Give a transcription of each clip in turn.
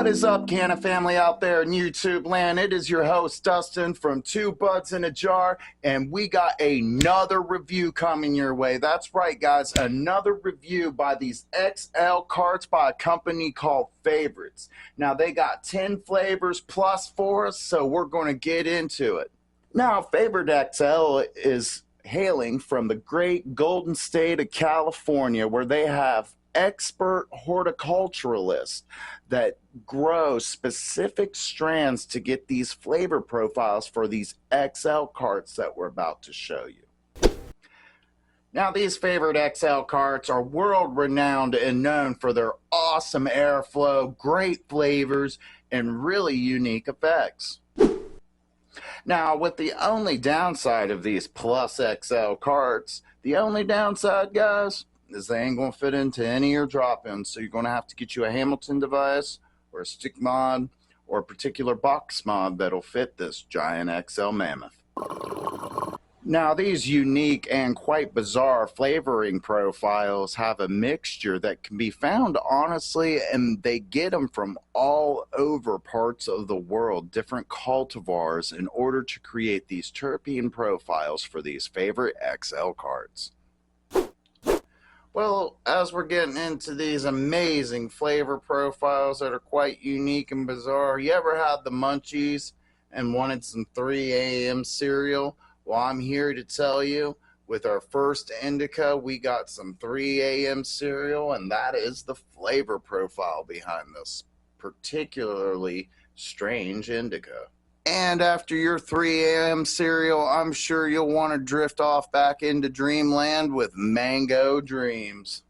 What is up, Canna family out there in YouTube land? It is your host, Dustin from Two Buds in a Jar, and we got another review coming your way. That's right, guys, another review by these XL carts by a company called Favorites. Now, they got 10 flavors plus for us, so we're going to get into it. Now, Favorite XL is hailing from the great golden state of California, where they have expert horticulturalists that grow specific strands to get these flavor profiles for these XL carts that we're about to show you. Now, these Favorite XL carts are world renowned and known for their awesome airflow, great flavors, and really unique effects. Now, with the only downside of these Plus XL carts, the only downside, guys, is they ain't going to fit into any of your drop-ins, so you're going to have to get you a Hamilton device or a stick mod or a particular box mod that'll fit this giant XL mammoth. Now, these unique and quite bizarre flavoring profiles have a mixture that can be found, honestly, and they get them from all over parts of the world, different cultivars, in order to create these terpene profiles for these Favorite XL carts. Well, as we're getting into these amazing flavor profiles that are quite unique and bizarre, you ever had the munchies and wanted some 3 a.m. cereal? Well, I'm here to tell you, with our first indica, we got some 3 a.m. cereal, and that is the flavor profile behind this particularly strange indica. And after your 3 a.m. cereal, I'm sure you'll want to drift off back into dreamland with mango dreams.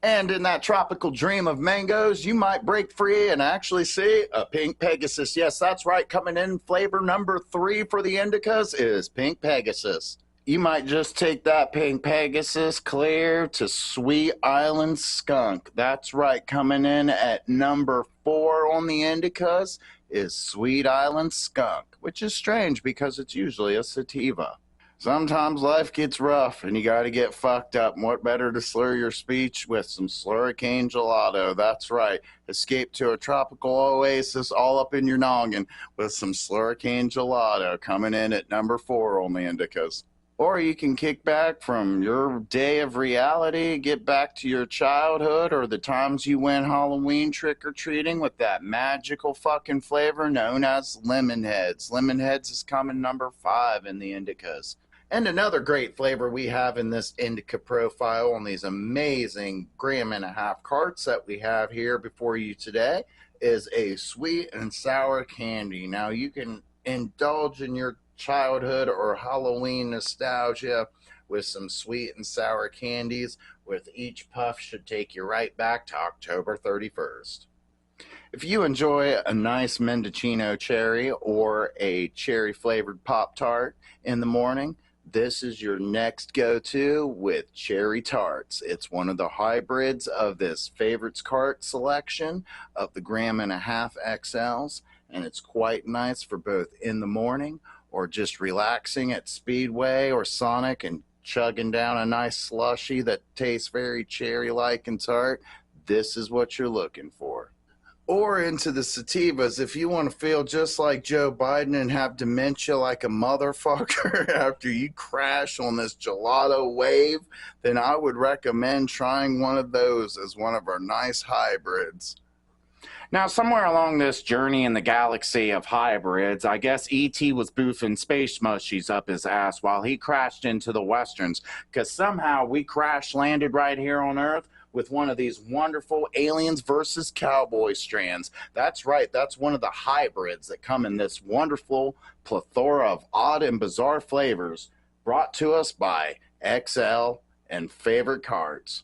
And in that tropical dream of mangoes, you might break free and actually see a pink Pegasus. Yes, that's right. Coming in flavor number 3 for the indicas is pink Pegasus. You might just take that pink Pegasus clear to Sweet Island Skunk. That's right. Coming in at number 4 on the indicas is Sweet Island Skunk, which is strange because it's usually a sativa. Sometimes life gets rough and you got to get fucked up. And what better to slur your speech with some slurricane gelato? That's right. Escape to a tropical oasis all up in your noggin with some slurricane gelato, coming in at number 4 on the indicas. Or you can kick back from your day of reality, get back to your childhood or the times you went Halloween trick-or-treating with that magical fucking flavor known as lemon heads. Lemon heads is coming number 5 in the indicas. And another great flavor we have in this indica profile on these amazing 1.5 gram carts that we have here before you today is a sweet and sour candy. Now, you can indulge in your childhood or Halloween nostalgia with some sweet and sour candies, with each puff should take you right back to October 31st. If you enjoy a nice Mendocino cherry or a cherry flavored Pop-Tart in the morning, this is your next go-to with cherry tarts. It's one of the hybrids of this Favorites cart selection of the 1.5 gram XLs, and it's quite nice for both in the morning or just relaxing at Speedway or Sonic and chugging down a nice slushy that tastes very cherry-like and tart. This is what you're looking for. Or into the sativas, if you want to feel just like Joe Biden and have dementia like a motherfucker after you crash on this gelato wave, then I would recommend trying one of those as one of our nice hybrids. Now, somewhere along this journey in the galaxy of hybrids, I guess E.T. was boofing space mushies up his ass while he crashed into the Westerns, because somehow we crash-landed right here on Earth with one of these wonderful aliens versus cowboy strands. That's right, that's one of the hybrids that come in this wonderful plethora of odd and bizarre flavors brought to us by XL and Favorite Carts.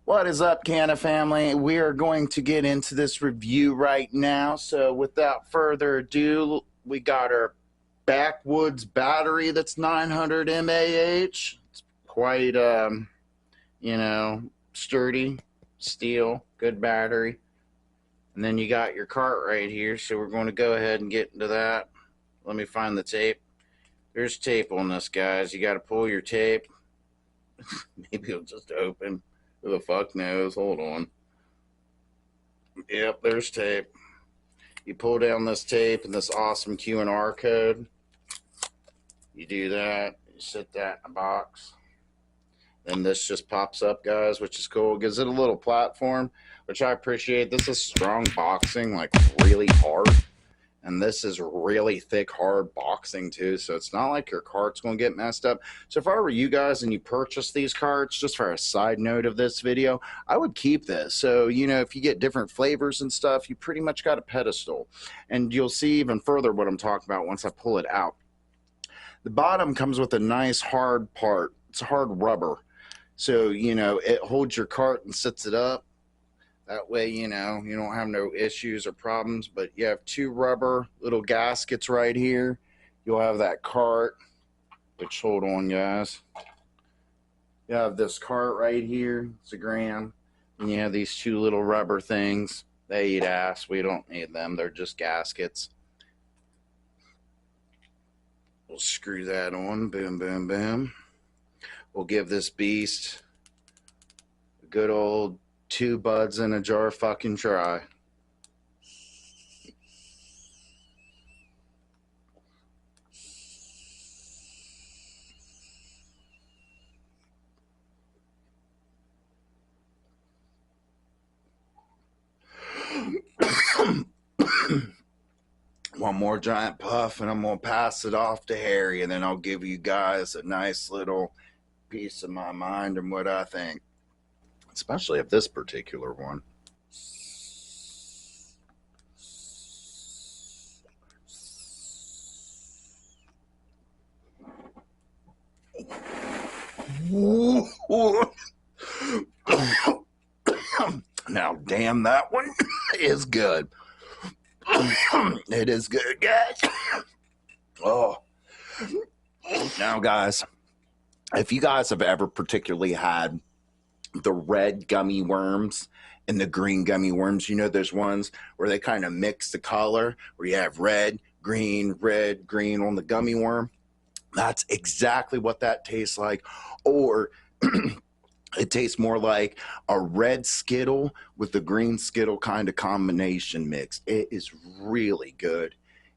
What is up, Canna family? We are going to get into this review right now. So without further ado, we got our Backwoods battery that's 900 mAh. It's quite, sturdy, steel, good battery. And then you got your cart right here. So we're going to go ahead and get into that. Let me find the tape. There's tape on this, guys. You got to pull your tape. Maybe it'll just open. Who the fuck knows? Hold on. Yep, there's tape. You pull down this tape and this awesome Q&R code. You do that. You set that in a box. Then this just pops up, guys, which is cool. It gives it a little platform, which I appreciate. This is strong boxing, like really hard. And this is really thick, hard boxing too. So it's not like your cart's going to get messed up. So if I were you guys and you purchase these carts, just for a side note of this video, I would keep this. So, you know, if you get different flavors and stuff, you pretty much got a pedestal. And you'll see even further what I'm talking about once I pull it out. The bottom comes with a nice hard part. It's hard rubber. So, you know, it holds your cart and sits it up. That way, you know, you don't have no issues or problems. But you have two rubber little gaskets right here. You'll have that cart, which, hold on, guys. You have this cart right here. It's a gram. And you have these two little rubber things. They eat ass. We don't need them. They're just gaskets. We'll screw that on. Boom, boom, boom. We'll give this beast a good old 2 buds in a jar fucking try. One more giant puff and I'm going to pass it off to Harry, and then I'll give you guys a nice little piece of my mind and what I think. Especially of this particular one. Now, damn, that one is good. It is good, guys. Oh. Now, guys, if you guys have ever particularly had the red gummy worms and the green gummy worms, you know, those ones where they kind of mix the color, where you have red, green on the gummy worm. That's exactly what that tastes like. Or it tastes more like a red Skittle with the green Skittle kind of combination mix. It is really good.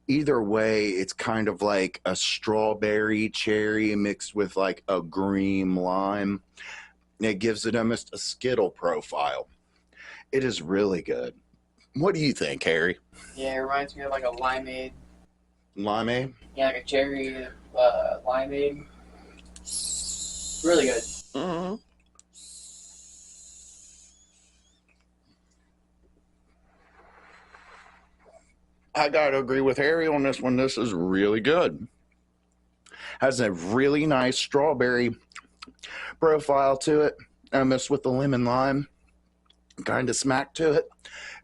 Either way, it's kind of like a strawberry cherry mixed with like a green lime. It gives it almost a Skittle profile. It is really good. What do you think, Harry? Yeah, it reminds me of like a limeade. Limeade? Yeah, like a cherry limeade. Really good. Mm-hmm. I gotta agree with Harry on this one. This is really good. Has a really nice strawberry profile to it, almost with the lemon lime kind of smack to it.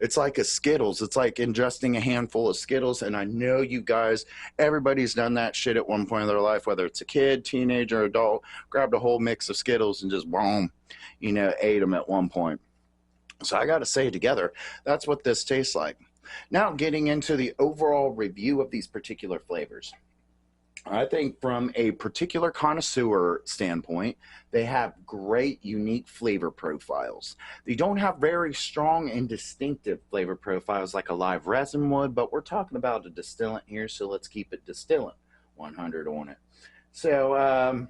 It's like a Skittles. It's like ingesting a handful of Skittles. And I know you guys, everybody's done that shit at one point in their life, whether it's a kid, teenager, adult, grabbed a whole mix of Skittles and just boom, you know, ate them at one point. So I got to say, together, that's what this tastes like. Now, getting into the overall review of these particular flavors. I think from a particular connoisseur standpoint, they have great, unique flavor profiles. They don't have very strong and distinctive flavor profiles like a live resin would, but we're talking about a distillant here, so let's keep it distillant 100 on it. So,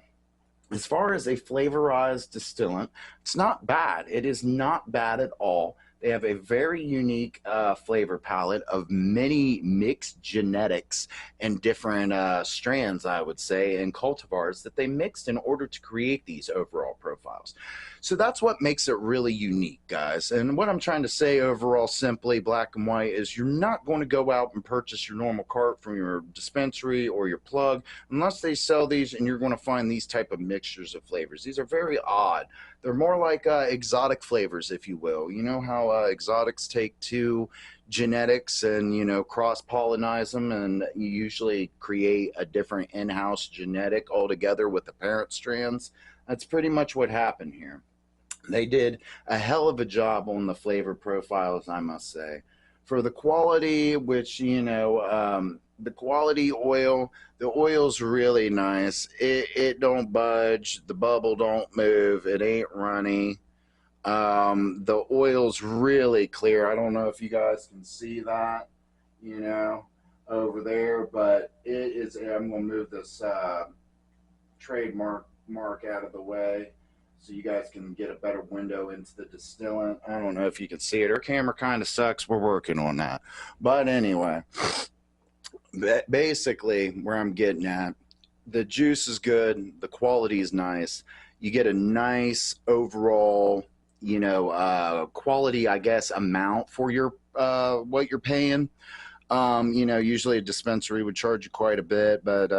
as far as a flavorized distillant, it's not bad. It is not bad at all. They have a very unique flavor palette of many mixed genetics and different strands, I would say, and cultivars that they mixed in order to create these overall profiles. So that's what makes it really unique, guys. And what I'm trying to say overall, simply black and white, is you're not going to go out and purchase your normal cart from your dispensary or your plug unless they sell these, and you're going to find these type of mixtures of flavors. These are very odd. They're more like exotic flavors, if you will. You know how exotics take two genetics and, you know, cross-pollinize them, and you usually create a different in-house genetic altogether with the parent strands? That's pretty much what happened here. They did a hell of a job on the flavor profiles, I must say. For the quality, which, you know, the quality oil, the oil's really nice. It don't budge. The bubble don't move. It ain't runny. The oil's really clear. I don't know if you guys can see that. you know, over there. But it is. I'm gonna move this trademark mark out of the way so you guys can get a better window into the distillant. I don't know if you can see it. Our camera kind of sucks. We're working on that. But anyway, basically, where I'm getting at, the juice is good, the quality is nice. You get a nice overall, quality, I guess, amount for your what you're paying. Usually a dispensary would charge you quite a bit, but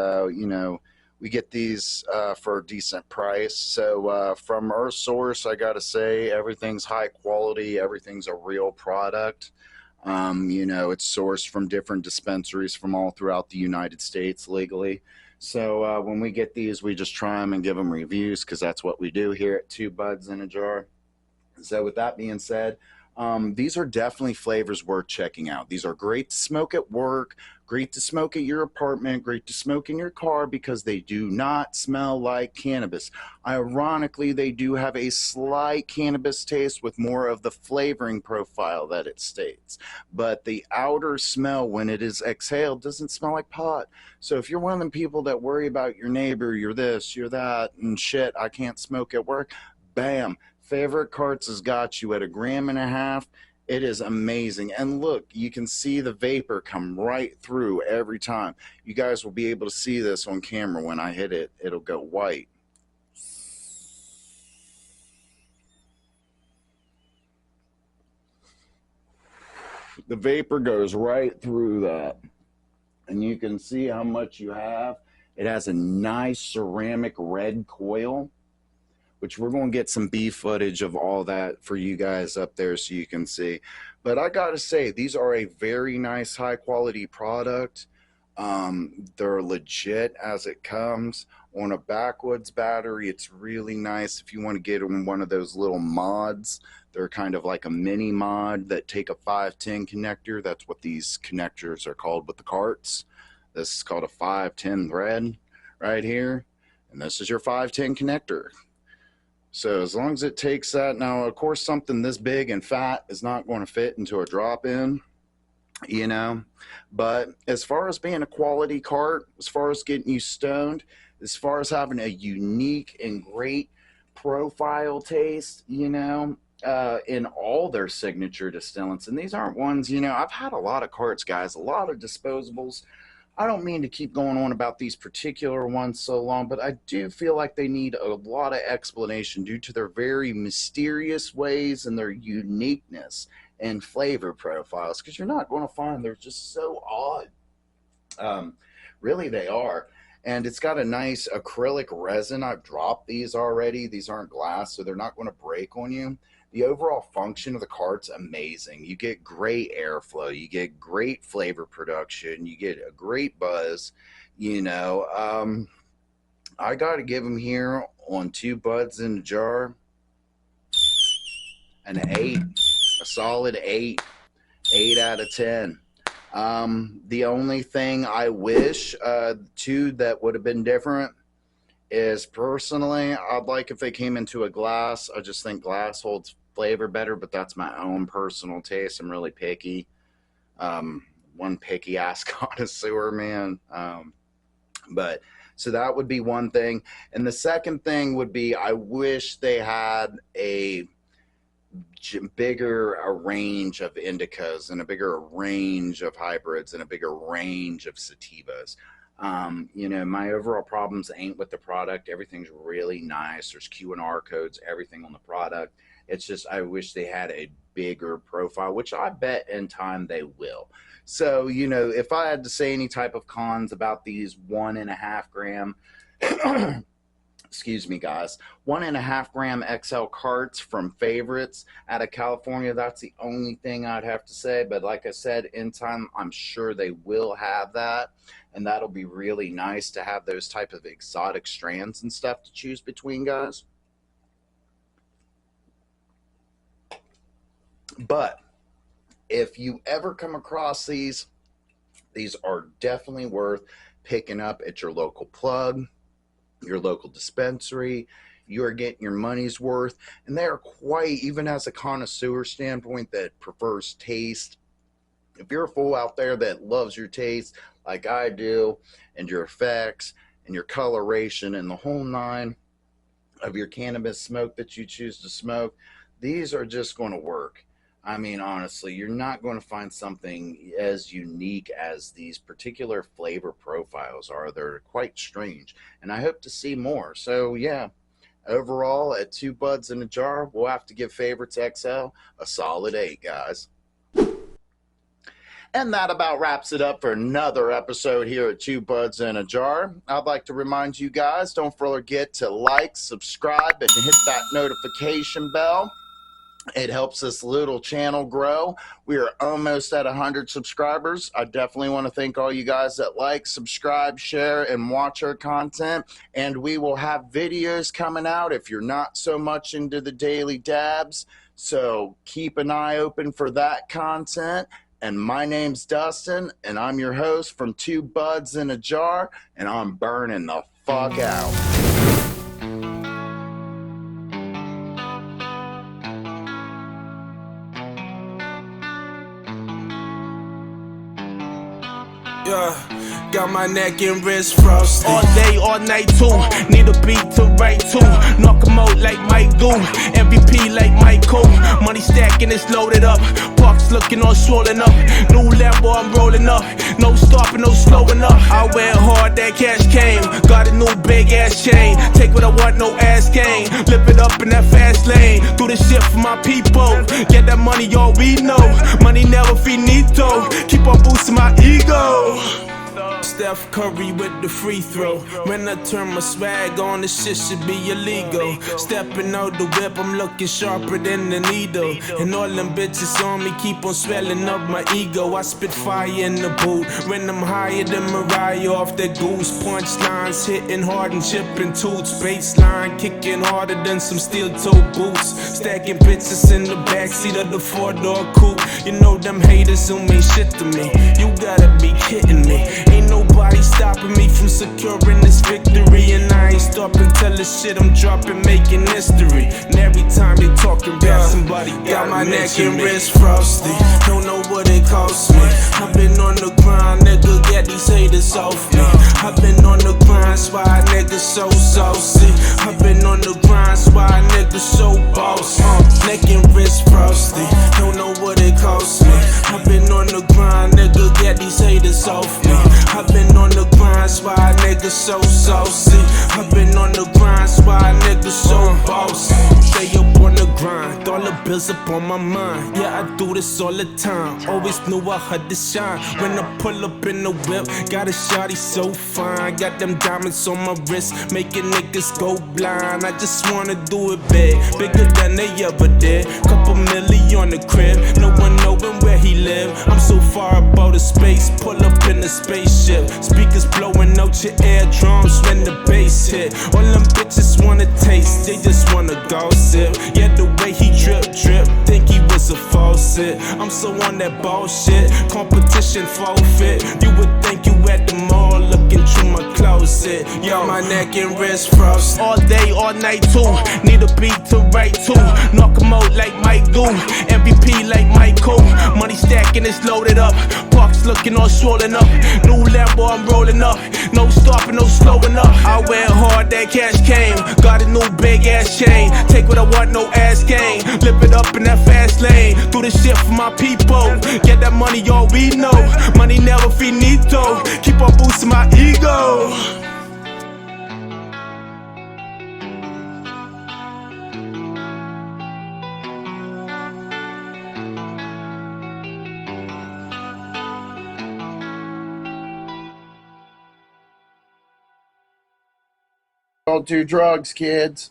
we get these for a decent price. So from our source, I got to say everything's high quality. Everything's a real product. It's sourced from different dispensaries from all throughout the United States legally. So when we get these, we just try them and give them reviews because that's what we do here at Two Buds in a Jar. So, with that being said, these are definitely flavors worth checking out. These are great to smoke at work, great to smoke at your apartment, great to smoke in your car because they do not smell like cannabis. Ironically, they do have a slight cannabis taste with more of the flavoring profile that it states. But the outer smell when it is exhaled doesn't smell like pot. So, if you're one of them people that worry about your neighbor, you're this, you're that, and shit, I can't smoke at work, bam, Favorite Carts has got you at 1.5 grams. It is amazing. And look, you can see the vapor come right through every time. You guys will be able to see this on camera when I hit it. It'll go white. The vapor goes right through that. And you can see how much you have. It has a nice ceramic red coil, which we're going to get some B footage of all that for you guys up there so you can see. But I got to say, these are a very nice, high quality product. They're legit as it comes. On a backwoods battery, it's really nice if you want to get on one of those little mods. They're kind of like a mini mod that take a 510 connector. That's what these connectors are called with the carts. This is called a 510 thread right here. And this is your 510 connector. So as long as it takes that, now of course something this big and fat is not going to fit into a drop in, you know. But as far as being a quality cart, as far as getting you stoned, as far as having a unique and great profile taste, in all their signature distillants. And these aren't ones, I've had a lot of carts, guys, a lot of disposables. I don't mean to keep going on about these particular ones so long, but I do feel like they need a lot of explanation due to their very mysterious ways and their uniqueness and flavor profiles, because you're not going to find they're just so odd. Um, really, they are. And it's got a nice acrylic resin. I've dropped these already. These aren't glass, so they're not going to break on you. The overall function of the cart's amazing. You get great airflow, you get great flavor production, you get a great buzz. You know, I got to give them here on Two Buds in a Jar an 8, a solid 8, 8 out of 10. The only thing I wish, too, that would have been different is personally, I'd like if they came into a glass. I just think glass holds flavor better, but that's my own personal taste. I'm really picky. One picky ass connoisseur, man. But so that would be one thing. And the second thing would be I wish they had a bigger a range of indicas and a bigger range of hybrids and a bigger range of sativas. My overall problems ain't with the product. Everything's really nice. There's Q&R codes, everything on the product. It's just I wish they had a bigger profile, which I bet in time they will. So, if I had to say any type of cons about these 1.5 gram excuse me, guys, 1.5 gram XL carts from Favorites out of California. That's the only thing I'd have to say. But like I said, in time, I'm sure they will have that. And that'll be really nice to have those type of exotic strands and stuff to choose between, guys. But if you ever come across these are definitely worth picking up at your local plug, your local dispensary. You are getting your money's worth, and they are quite, even as a connoisseur standpoint that prefers taste If you're a fool out there that loves your taste like I do, and your effects and your coloration and the whole nine of your cannabis smoke that you choose to smoke, these are just going to work. I mean, honestly, you're not going to find something as unique as these particular flavor profiles are. They're quite strange, and I hope to see more. So, yeah, overall, at Two Buds in a Jar, we'll have to give Favorites XL a solid 8, guys. And that about wraps it up for another episode here at Two Buds in a Jar. I'd like to remind you guys, don't forget to like, subscribe, and hit that notification bell. It helps this little channel grow. We are almost at 100 subscribers. I definitely want to thank all you guys that like, subscribe, share, and watch our content. And we will have videos coming out if you're not so much into the daily dabs. So keep an eye open for that content. And my name's Dustin, and I'm your host from Two Buds in a Jar, and I'm burning the fuck out. Yeah, got my neck and wrist frosty. All day, all night too. Need a beat to write to. Knock 'em out like Mike do. MVP like Michael. Money stacking, it's loaded up. Parks looking all swollen up. New Lambo, I'm rolling up. No stopping, no slowing up. I went hard, that cash came. Got a new big ass chain. Take what I want, no ass game. Live it up in that fast lane. Do this shit for my people. Get that money, all we know. Money never finito. Keep on boosting my ego. Steph Curry with the free throw. When I turn my swag on, this shit should be illegal. Stepping out the whip, I'm looking sharper than the needle. And all them bitches on me keep on swelling up my ego. I spit fire in the boot when I'm higher than Mariah off that goose. Punchlines hitting hard and chipping toots. Baseline kicking harder than some steel toe boots. Stacking bitches in the backseat of the 4-door coupe. You know them haters who mean shit to me. You gotta be kidding me. Ain't nobody stopping me from securing this victory. And I ain't stopping till the shit I'm dropping making history. And every time they talking about somebody got my neck and wrist frosty. Don't know what it cost me. I've been on the grind, nigga, get these haters off me. I've been on the grind, why niggas so saucy. I've been on the grind, why niggas so boss. Neck and wrist frosty. Don't know what it cost me. I've been on the grind, nigga, get these haters off me. I've been on the grind, why niggas so saucy. I've been on the grind, why niggas so bossy. Stay up on the grind, dollar bills up on my mind. Yeah, I do this all the time. Always knew I had to shine. When I pull up in the whip, got a shawty so fine. Got them diamonds on my wrist, making niggas go blind. I just wanna do it big, bigger than they ever did. Couple million on the crib, no one knowing where he live. I'm so far above the space, pull up in the spaceship. Speakers blowing out your eardrums when the bass hit. All them bitches wanna taste, they just wanna gossip. Yeah, the way he drip, think he was a faucet. I'm so on that bullshit, competition forfeit. You would think you at the mall looking through my closet. Yo, my neck and wrist frost. All day, all night too. Need a beat to write to. Knock 'em out like Mike do. MVP like Michael. Money stacking, it's loaded up. Parks looking all swollen up. New Lambo, I'm rolling up. No stopping, no slowing up. I went hard, that cash came. Got a new big ass chain. Take what I want, no ass game. Live it up in that fast lane. Do this shit for my people. Get that money, all we know. Money never finito. Keep on boosting my ego. Don't do drugs, kids.